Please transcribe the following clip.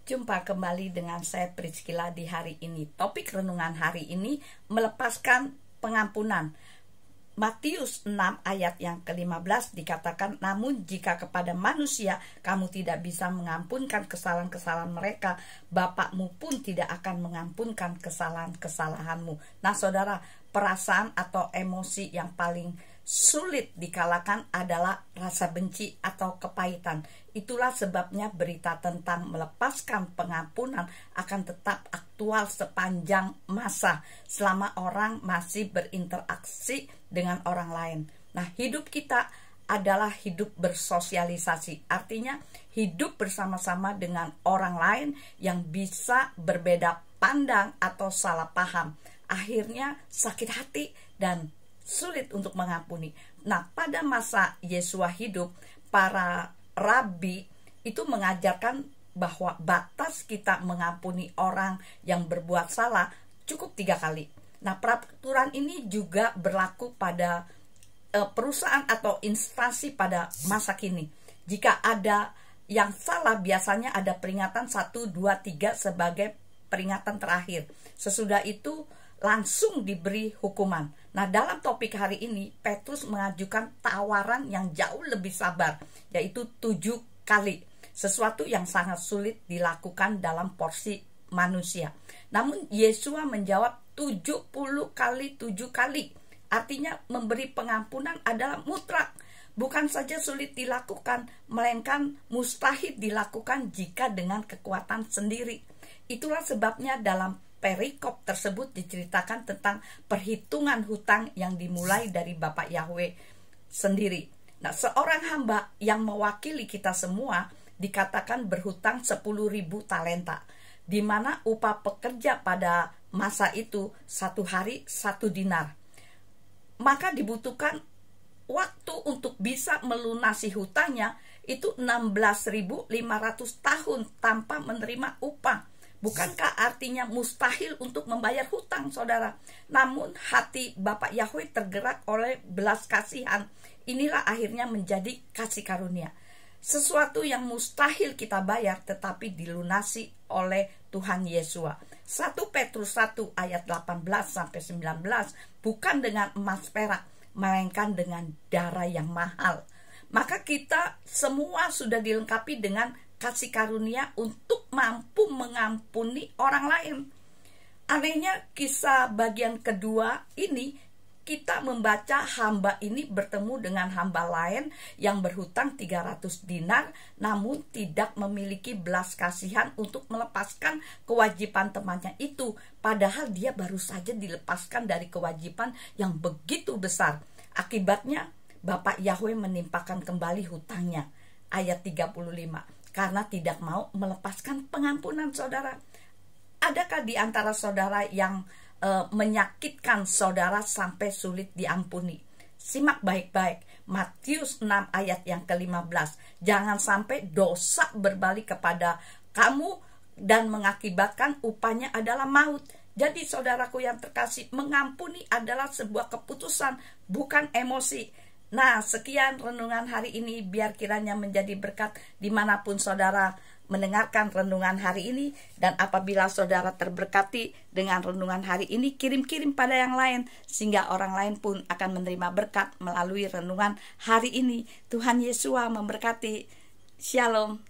Jumpa kembali dengan saya Priscilla di hari ini. Topik renungan hari ini melepaskan pengampunan. Matius 6 ayat yang ke-15 dikatakan, namun jika kepada manusia kamu tidak bisa mengampunkan kesalahan-kesalahan mereka, Bapakmu pun tidak akan mengampunkan kesalahan-kesalahanmu. Nah saudara, perasaan atau emosi yang paling sulit dikalahkan adalah rasa benci atau kepahitan. Itulah sebabnya berita tentang melepaskan pengampunan akan tetap aktual sepanjang masa selama orang masih berinteraksi dengan orang lain. Nah, hidup kita adalah hidup bersosialisasi. Artinya hidup bersama-sama dengan orang lain yang bisa berbeda pandang atau salah paham. Akhirnya sakit hati dan sulit untuk mengampuni. Nah, pada masa Yesua hidup, para rabi itu mengajarkan bahwa batas kita mengampuni orang yang berbuat salah cukup 3 kali. Nah, peraturan ini juga berlaku pada perusahaan atau instansi pada masa kini. Jika ada yang salah, biasanya ada peringatan 1, 2, 3 sebagai peringatan terakhir. Sesudah itu langsung diberi hukuman. Nah, dalam topik hari ini Petrus mengajukan tawaran yang jauh lebih sabar, yaitu 7 kali. Sesuatu yang sangat sulit dilakukan dalam porsi manusia. Namun Yesua menjawab 70 kali 7 kali. Artinya memberi pengampunan adalah mutlak. Bukan saja sulit dilakukan, melainkan mustahil dilakukan jika dengan kekuatan sendiri. Itulah sebabnya dalam perikop tersebut diceritakan tentang perhitungan hutang yang dimulai dari Bapak Yahweh sendiri. Nah, seorang hamba yang mewakili kita semua dikatakan berhutang 10.000 talenta, di mana upah pekerja pada masa itu 1 hari 1 dinar. Maka dibutuhkan waktu untuk bisa melunasi hutangnya itu 16.500 tahun tanpa menerima upah. Bukankah artinya mustahil untuk membayar hutang, saudara? Namun hati Bapak Yahweh tergerak oleh belas kasihan. Inilah akhirnya menjadi kasih karunia. Sesuatu yang mustahil kita bayar tetapi dilunasi oleh Tuhan Yesua. 1 Petrus 1 ayat 18-19, bukan dengan emas perak, melainkan dengan darah yang mahal. Maka kita semua sudah dilengkapi dengan kasih karunia untuk mampu mengampuni orang lain. Anehnya kisah bagian kedua ini, kita membaca hamba ini bertemu dengan hamba lain yang berhutang 300 dinar, namun tidak memiliki belas kasihan untuk melepaskan kewajiban temannya itu. Padahal dia baru saja dilepaskan dari kewajiban yang begitu besar. Akibatnya Bapak Yahweh menimpakan kembali hutangnya. Ayat 35. Karena tidak mau melepaskan pengampunan, saudara. Adakah di antara saudara yang menyakitkan saudara sampai sulit diampuni? Simak baik-baik Matius 6 ayat yang ke-15. Jangan sampai dosa berbalik kepada kamu dan mengakibatkan upahnya adalah maut. Jadi saudaraku yang terkasih, mengampuni adalah sebuah keputusan, bukan emosi. Nah, sekian renungan hari ini, biar kiranya menjadi berkat dimanapun saudara mendengarkan renungan hari ini. Dan apabila saudara terberkati dengan renungan hari ini, kirim-kirim pada yang lain, sehingga orang lain pun akan menerima berkat melalui renungan hari ini. Tuhan Yesus memberkati. Shalom.